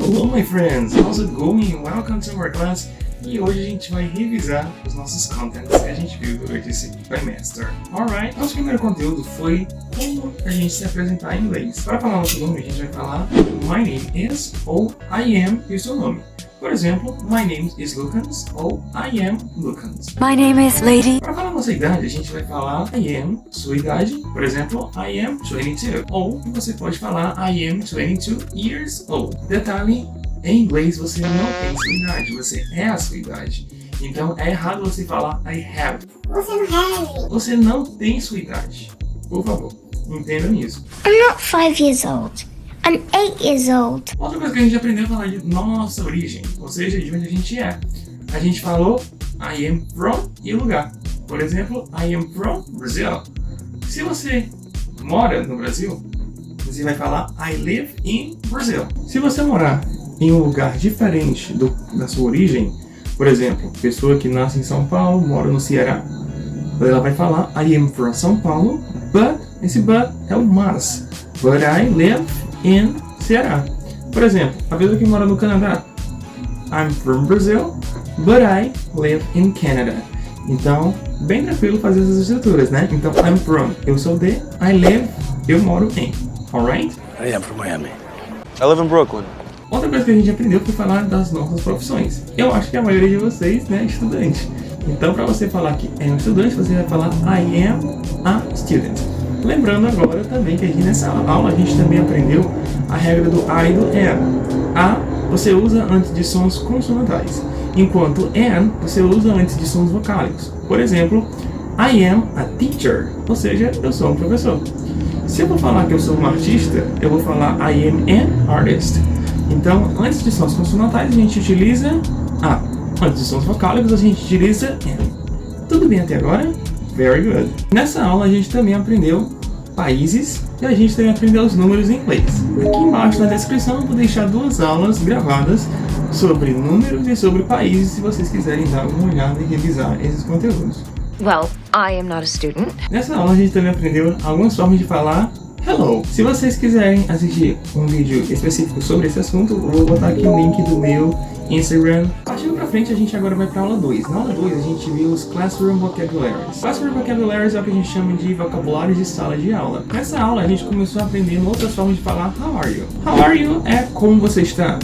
Hello my friends, how's it going? Welcome to our class. E hoje a gente vai revisar os nossos contents que a gente viu durante esse trimestre. Alright, nosso primeiro conteúdo foi como a gente se apresentar em inglês. Para falar nosso nome, a gente vai falar My name is ou I am e o seu nome. Por exemplo, my name is Lucas ou I am Lucas. My name is Lady. Para falar nossa idade, a gente vai falar I am, sua idade. Por exemplo, I am 22. Ou você pode falar I am 22 years old. Detalhe, em inglês você não tem sua idade, você é a sua idade. Então é errado você falar I have. Você não have. Você não tem sua idade. Por favor, entendam isso. I'm not 5 years old. I'm 8 years old. Outra coisa que a gente aprendeu a falar de nossa origem, ou seja, de onde a gente é. A gente falou I am from e lugar. Por exemplo, I am from Brazil. Se você mora no Brasil, você vai falar I live in Brazil. Se você morar em um lugar diferente da sua origem, por exemplo, pessoa que nasce em São Paulo, mora no Ceará, ela vai falar I am from São Paulo, but, esse but é o mas. But I live in Ceará. Por exemplo, a pessoa que mora no Canadá, I'm from Brazil, but I live in Canada. Então, bem tranquilo fazer essas estruturas, né? Então, I'm from, eu sou de, I live, eu moro em. Alright? I am from Miami. I live in Brooklyn. Outra coisa que a gente aprendeu foi falar das nossas profissões. Eu acho que a maioria de vocês, né, é estudante. Então, para você falar que é um estudante, você vai falar I am a student. Lembrando agora também que aqui nessa aula a gente também aprendeu a regra do I e do am. A você usa antes de sons consonantais, enquanto am você usa antes de sons vocálicos. Por exemplo, I am a teacher, ou seja, eu sou um professor. Se eu vou falar que eu sou um artista, eu vou falar I am an artist. Então, antes de sons consonantais a gente utiliza a. Antes de sons vocálicos a gente utiliza am. Tudo bem até agora? Very good. Nessa aula a gente também aprendeu países e a gente também aprendeu os números em inglês. Aqui embaixo na descrição eu vou deixar 2 aulas gravadas sobre números e sobre países se vocês quiserem dar uma olhada e revisar esses conteúdos. Well, I am not a student. Nessa aula a gente também aprendeu algumas formas de falar hello. Se vocês quiserem assistir um vídeo específico sobre esse assunto, eu vou botar aqui o link do meu Instagram. Partindo pra frente, a gente agora vai pra aula 2. Na aula 2, a gente viu os Classroom Vocabularies. Classroom Vocabularies é o que a gente chama de vocabulários de sala de aula. Nessa aula, a gente começou aprendendo outras formas de falar How are you? How are you é como você está.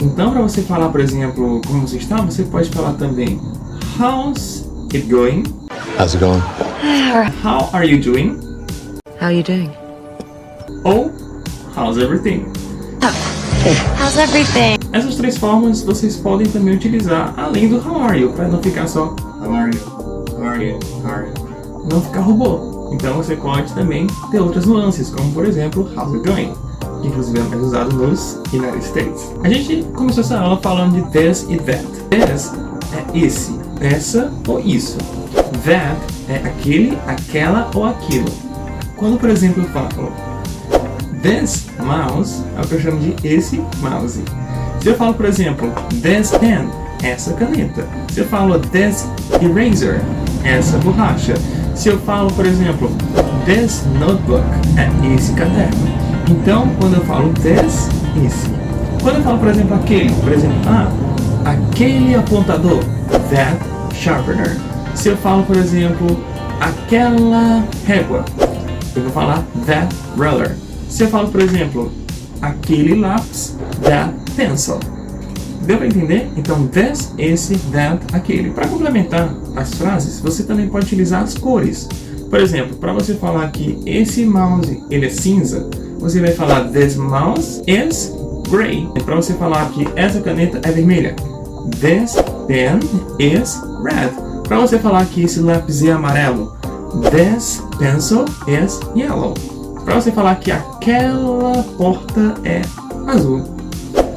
Então, para você falar, por exemplo, como você está, você pode falar também How's it going? How's it going? How are you doing? How are you doing? Ou How's everything? How's everything? Essas 3 formas vocês podem também utilizar além do How are you, para não ficar só How are you? How are you? How are you? Não ficar robô. Então você pode também ter outras nuances, como por exemplo How's it going? Que inclusive é mais usado nos United States. A gente começou essa aula falando de this e that. This é esse, essa ou isso. That é aquele, aquela ou aquilo. Quando por exemplo eu falo this mouse, é o que eu chamo de esse mouse. Se eu falo, por exemplo, this pen, essa caneta. Se eu falo this eraser, essa borracha. Se eu falo, por exemplo, this notebook, é esse caderno. Então, quando eu falo this, esse. Quando eu falo, por exemplo, aquele, aquele apontador, that sharpener. Se eu falo, por exemplo, aquela régua, eu vou falar that ruler. Se eu falo, por exemplo, aquele lápis, that pencil. Deu para entender? Então, this, esse, that, aquele. Para complementar as frases, você também pode utilizar as cores. Por exemplo, para você falar que esse mouse ele é cinza, você vai falar this mouse is gray. E para você falar que essa caneta é vermelha, this pen is red. Para você falar que esse lápis é amarelo, this pencil is yellow. Para você falar que aquela porta é azul,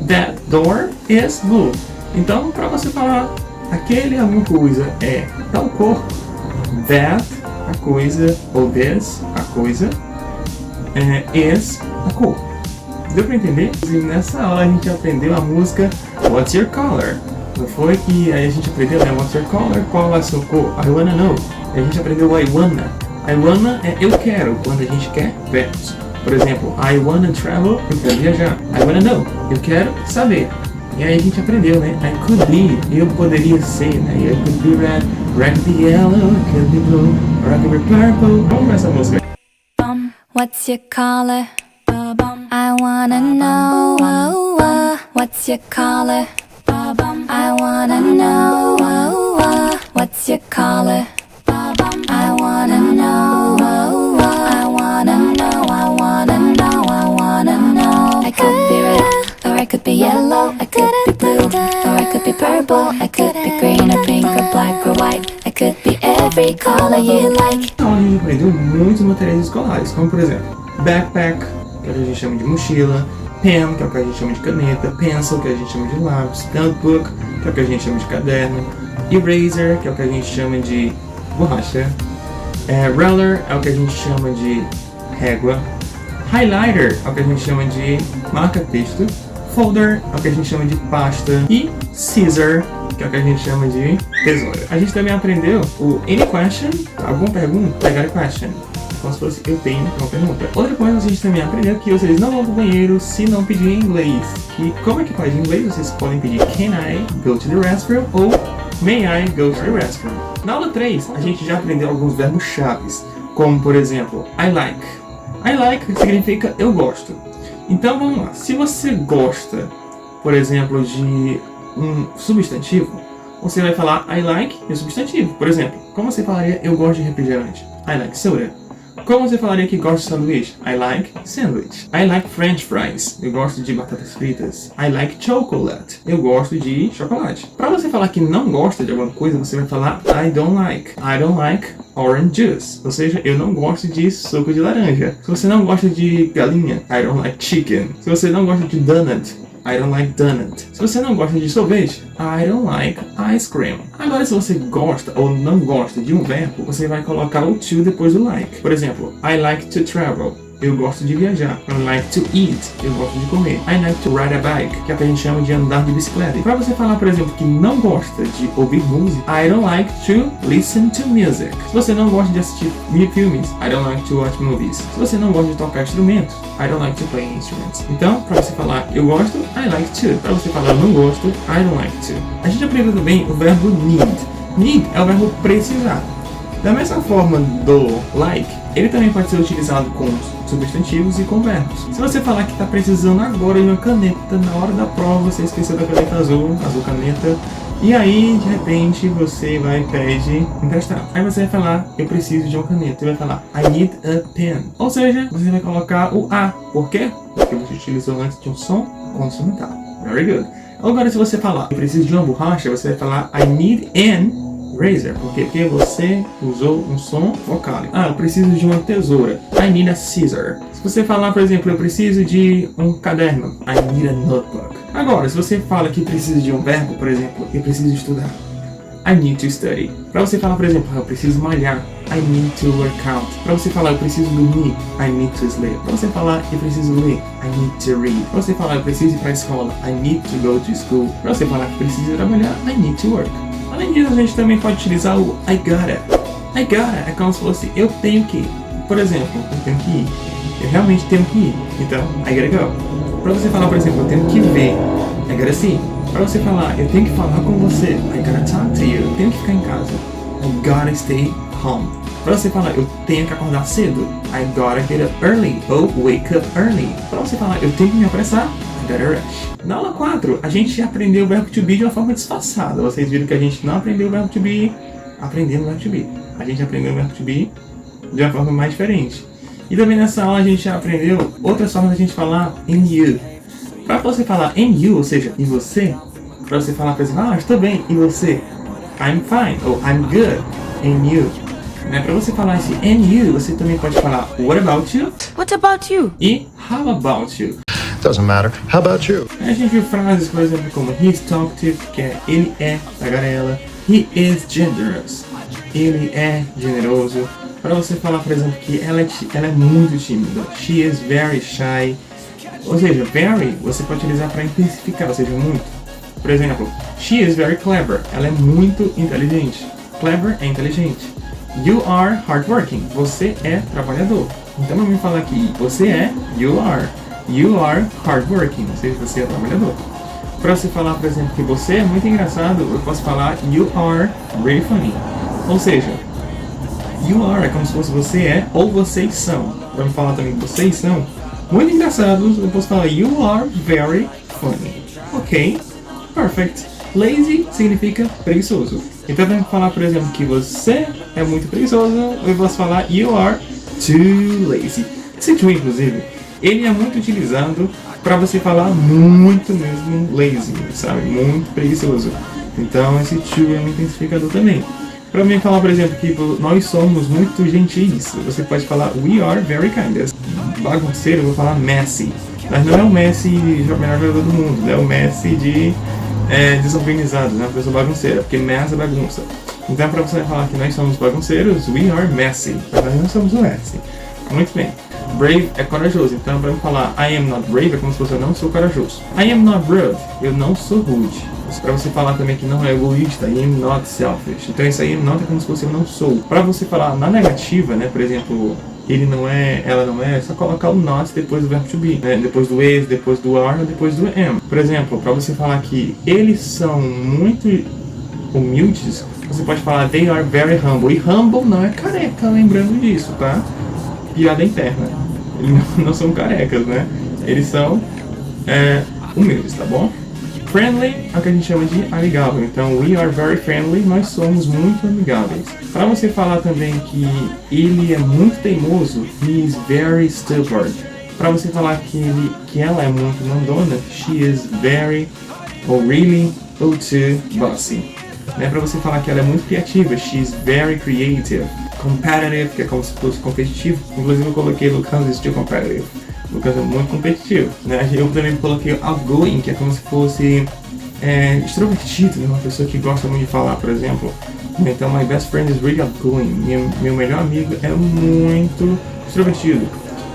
that door is blue. Então, para você falar aquele alguma coisa é tal cor, that a coisa ou this a coisa is a cor. Deu para entender? E nessa aula a gente aprendeu a música What's Your Color? Não foi que aí a gente aprendeu, né? What's Your Color? Qual é a sua cor? I wanna know. A gente aprendeu I wanna. I wanna é eu quero, quando a gente quer verbos. Por exemplo, I wanna travel, eu quero viajar. I wanna know, eu quero saber. E aí a gente aprendeu, né? I could be, eu poderia ser, né? I could be red, red could be yellow, I could be blue, or I could be purple. Vamos ver essa música. What's your color? I wanna know. What's your color? I wanna know. What's your color? I wanna know. I wanna know. I wanna know. I wanna know. I could be red, or I could be yellow. I could be blue, or I could be purple. I could be green or pink or black or white. I could be every color you like. Então a gente aprendeu muitos materiais escolares, como por exemplo, backpack, que é o que a gente chama de mochila, pen, que é o que a gente chama de caneta, pencil, que a gente chama de lápis, notebook, que é o que a gente chama de caderno, eraser, que é o que a gente chama de borracha, ruler é o que a gente chama de régua, highlighter é o que a gente chama de marca-texto, folder é o que a gente chama de pasta e scissor, que é o que a gente chama de tesoura. A gente também aprendeu o any question, alguma pergunta, I got a question. Como se fosse eu tenho uma pergunta. Outra coisa, a gente também aprendeu que vocês não vão pro banheiro se não pedir em inglês. E como é que faz em inglês? Vocês podem pedir can I go to the restroom ou may I go to the restroom. Na aula 3, a gente já aprendeu alguns verbos chaves, como por exemplo, I like. I like significa eu gosto. Então vamos lá, se você gosta, por exemplo, de um substantivo, você vai falar I like e o substantivo. Por exemplo, como você falaria eu gosto de refrigerante? I like soda. Como você falaria que gosta de sanduíche? I like sandwich. I like french fries. Eu gosto de batatas fritas. I like chocolate. Eu gosto de chocolate. Para você falar que não gosta de alguma coisa, você vai falar I don't like. I don't like orange juice. Ou seja, eu não gosto de suco de laranja. Se você não gosta de galinha, I don't like chicken. Se você não gosta de donut, I don't like donut. Se você não gosta de sorvete, I don't like ice cream. Agora, se você gosta ou não gosta de um verbo, você vai colocar o to depois do like. Por exemplo, I like to travel. Eu gosto de viajar. I like to eat. Eu gosto de comer. I like to ride a bike, que é o que a gente chama de andar de bicicleta. E para você falar, por exemplo, que não gosta de ouvir música, I don't like to listen to music. Se você não gosta de assistir filmes, I don't like to watch movies. Se você não gosta de tocar instrumentos, I don't like to play instruments. Então, para você falar eu gosto, I like to. Para você falar eu não gosto, I don't like to. A gente aprendeu também o verbo need. Need é o verbo precisar. Da mesma forma do like, ele também pode ser utilizado com substantivos e com verbos. Se você falar que está precisando agora de uma caneta, na hora da prova você esqueceu da caneta azul caneta, e aí de repente você vai e pede emprestado. Aí você vai falar, eu preciso de uma caneta. Você vai falar, I need a pen. Ou seja, você vai colocar o A. Por quê? Porque você utilizou antes de um som consonantal. Very good. Agora se você falar, eu preciso de uma borracha, você vai falar, I need an razor, porque você usou um som vocálico. Ah, eu preciso de uma tesoura. I need a scissor. Se você falar, por exemplo, eu preciso de um caderno. I need a notebook. Agora, se você fala que precisa de um verbo, por exemplo, eu preciso estudar. I need to study. Para você falar, por exemplo, eu preciso malhar. I need to work out. Para você falar, eu preciso dormir. I need to sleep. Para você falar, eu preciso ler. I need to read. Para você falar, eu preciso ir para a escola. I need to go to school. Para você falar que precisa trabalhar, I need to work. Além disso, a gente também pode utilizar o I gotta. I gotta é como se fosse eu tenho que. Por exemplo, eu tenho que ir. Eu realmente tenho que ir. Então, I gotta go. Para você falar, por exemplo, eu tenho que ver. I gotta see. Para você falar, eu tenho que falar com você. I gotta talk to you. Eu tenho que ficar em casa. I gotta stay home. Para você falar, eu tenho que acordar cedo. I gotta get up early. Ou wake up early. Para você falar, eu tenho que me apressar. I gotta rush. Na aula 4, a gente aprendeu o verbo to be de uma forma disfarçada. Vocês viram que a gente não aprendeu o verbo to be aprendendo o verbo to be. A gente aprendeu o verbo to be de uma forma mais diferente. E também nessa aula a gente já aprendeu outras formas de a gente falar in you. Para você falar in you, ou seja, em você, para você falar, por exemplo, estou bem, e você? I'm fine, ou I'm good, in you. Para você falar esse in you, você também pode falar what about you? What about you? E how about you? Doesn't matter. How about you? A gente viu frases, por exemplo, como he's talkative, que é ele é tagarela. He is generous. Ele é generoso. Para você falar, por exemplo, que ela é muito tímida. She is very shy. Ou seja, very você pode utilizar para intensificar, ou seja, muito. Por exemplo, she is very clever. Ela é muito inteligente. Clever é inteligente. You are hardworking. Você é trabalhador. Então pra mim falar que você é, you are. You are hardworking, ou seja, você é trabalhador. Para você falar, por exemplo, que você é muito engraçado, eu posso falar you are really funny. Ou seja, you are é como se fosse você é ou vocês são. Para me falar também que vocês são muito engraçados, eu posso falar you are very funny. Ok? Perfect. Lazy significa preguiçoso. Então para me falar, por exemplo, que você é muito preguiçoso, eu posso falar you are too lazy. Esse too, inclusive, ele é muito utilizado para você falar muito mesmo lazy, sabe? Muito preguiçoso. Então esse to é um intensificador também. Para mim falar, por exemplo, que nós somos muito gentis, você pode falar we are very kind. Bagunceiro, eu vou falar messy. Mas não é o Messi, o melhor jogador do mundo, é o Messi de desorganizado, né? Uma pessoa bagunceira, porque mess é bagunça. Então para você falar que nós somos bagunceiros, we are messy. Mas nós não somos o Messi. Muito bem. Brave é corajoso, então para eu falar I am not brave é como se fosse eu não sou corajoso. I am not rude, eu não sou rude. Para você falar também que não é egoísta, I am not selfish. Então isso aí not é como se fosse eu não sou. Para você falar na negativa, né, por exemplo, ele não é, ela não é só colocar o not depois do verbo to be, né, depois do is, depois do are ou depois do am. Por exemplo, para você falar que eles são muito humildes, você pode falar they are very humble. E humble não é careca, lembrando disso, tá? Piada interna. Eles não são carecas, né? Eles são humildes, tá bom? Friendly é o que a gente chama de amigável. Então, we are very friendly, nós somos muito amigáveis. Para você falar também que ele é muito teimoso, he is very stubborn. Para você falar que ela é muito mandona, she is very, or really, or too bossy. Né? Para você falar que ela é muito criativa, she is very creative. Competitive, que é como se fosse competitivo. Inclusive eu coloquei Lucas is still competitive. Lucas é muito competitivo, né? Eu também coloquei outgoing, que é como se fosse extrovertido, né? Uma pessoa que gosta muito de falar, por exemplo. Então, my best friend is really outgoing. Meu melhor amigo é muito extrovertido.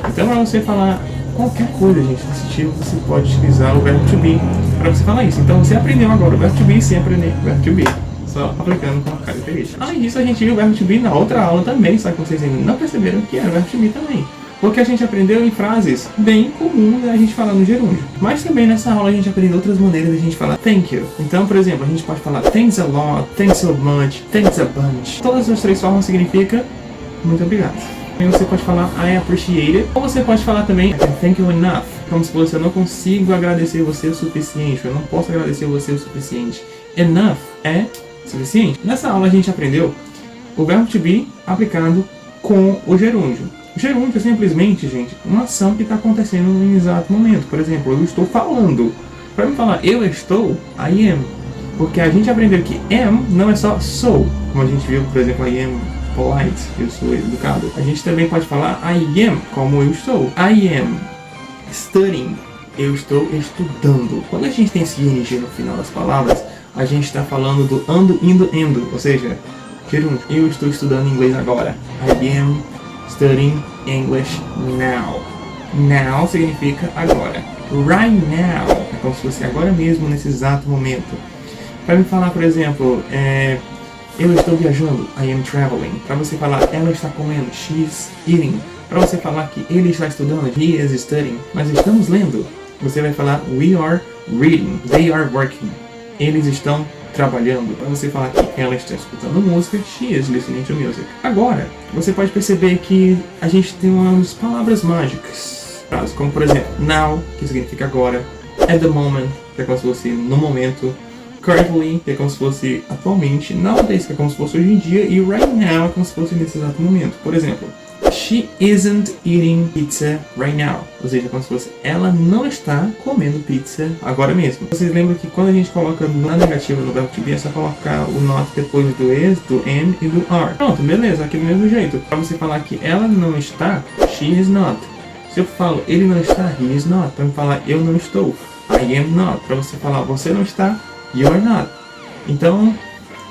Então, para você falar qualquer coisa, gente, desse tipo, você pode utilizar o verbo to be para você falar isso. Então, você aprendeu agora o verbo to be sem aprender o verbo to be. Só aplicando com características. Além disso, a gente viu o verbo to be na outra aula também, só que vocês ainda não perceberam que era o verbo to be também. Porque a gente aprendeu em frases bem comuns a gente falar no gerúndio. Mas também nessa aula a gente aprendeu outras maneiras de a gente falar thank you. Então, por exemplo, a gente pode falar thanks a lot, thanks so much, thanks a bunch. Todas as três formas significam muito obrigado. E você pode falar I appreciate it. Ou você pode falar também I can thank you enough. Como se fosse eu não consigo agradecer você o suficiente. Eu não posso agradecer você o suficiente. Enough é suficiente. Nessa aula a gente aprendeu o verbo to be aplicado com o gerúndio. O gerúndio é simplesmente, gente, uma ação que está acontecendo no exato momento. Por exemplo, eu estou falando. Para me falar eu estou, I am. Porque a gente aprendeu que am não é só sou. Como a gente viu, por exemplo, I am polite, eu sou educado. A gente também pode falar I am, como eu estou. I am studying, eu estou estudando. Quando a gente tem esse ing no final das palavras, a gente está falando do ando, indo, endo. Ou seja, gerúndio. Eu estou estudando inglês agora. I am studying English now. Now significa agora. Right now é como se fosse agora mesmo, nesse exato momento. Para me falar, por exemplo, eu estou viajando, I am traveling. Para você falar, ela está comendo, she's eating. Para você falar que ele está estudando, he is studying. Mas estamos lendo, você vai falar, we are reading, they are working. Eles estão trabalhando. Para você falar que ela está escutando música, she is listening to music. Agora, você pode perceber que a gente tem umas palavras mágicas, como por exemplo, now, que significa agora, at the moment, que é como se fosse no momento, currently, que é como se fosse atualmente, nowadays, que é como se fosse hoje em dia, e right now é como se fosse nesse exato momento. Por exemplo, she isn't eating pizza right now. Ou seja, como se fosse ela não está comendo pizza agora mesmo. Vocês lembram que quando a gente coloca na negativa no verbo to be, é só colocar o not depois do is, do am e do are. Pronto, beleza, aqui do mesmo jeito. Para você falar que ela não está, she is not. Se eu falo ele não está, he is not. Para eu falar eu não estou, I am not. Para você falar você não está, you are not. Então,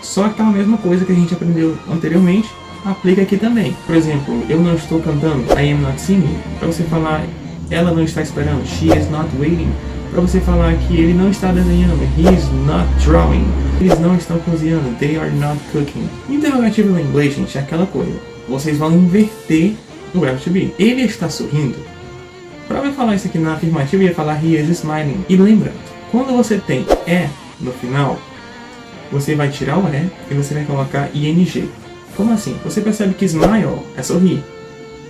só aquela mesma coisa que a gente aprendeu anteriormente, aplica aqui também. Por exemplo, eu não estou cantando, I am not singing. Para você falar, ela não está esperando, she is not waiting. Para você falar que ele não está desenhando, he is not drawing. Eles não estão cozinhando, they are not cooking. Interrogativo no inglês, gente, é aquela coisa. Vocês vão inverter o verbo to be. Ele está sorrindo. Para eu falar isso aqui na afirmativa, eu ia falar he is smiling. E lembrando, quando você tem é no final, você vai tirar o é e você vai colocar ing. Como assim? Você percebe que smile é sorrir.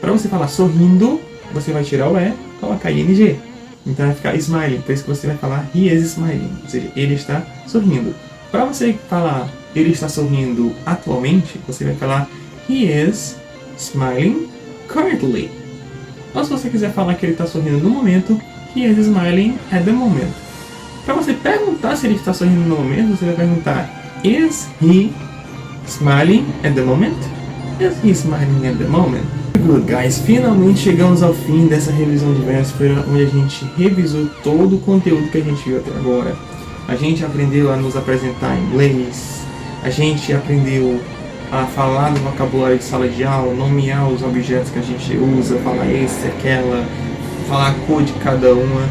Para você falar sorrindo, você vai tirar o é e colocar ing. Então vai ficar smiling. Por isso que você vai falar he is smiling. Ou seja, ele está sorrindo. Para você falar ele está sorrindo atualmente, você vai falar he is smiling currently. Ou se você quiser falar que ele está sorrindo no momento, he is smiling at the moment. Para você perguntar se ele está sorrindo no momento, você vai perguntar is he smiling at the moment? Is he smiling at the moment? Good, guys, finalmente chegamos ao fim dessa revisão de véspera, onde a gente revisou todo o conteúdo que a gente viu até agora. A gente aprendeu a nos apresentar em inglês, a gente aprendeu a falar no vocabulário de sala de aula, nomear os objetos que a gente usa, falar esse, aquela, falar a cor de cada uma,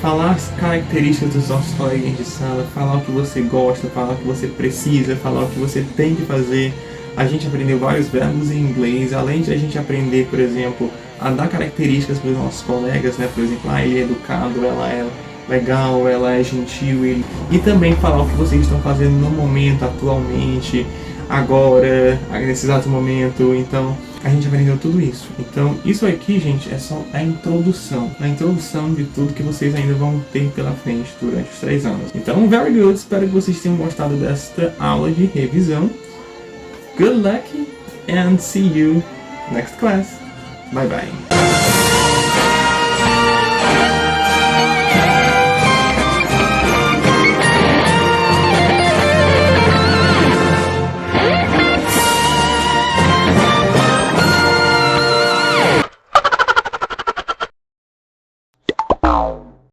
falar as características dos nossos coleguinhas de sala, falar o que você gosta, falar o que você precisa, falar o que você tem que fazer. A gente aprendeu vários verbos em inglês, além de a gente aprender, por exemplo, a dar características para os nossos colegas, né? Por exemplo, ele é educado, ela é legal, ela é gentil, e também falar o que vocês estão fazendo no momento, atualmente, agora, nesse exato momento. Então, a gente aprendeu tudo isso. Então, isso aqui, gente, é só a introdução de tudo que vocês ainda vão ter pela frente durante os 3 anos. Então, very good, espero que vocês tenham gostado desta aula de revisão. Good luck and see you next class. Bye bye.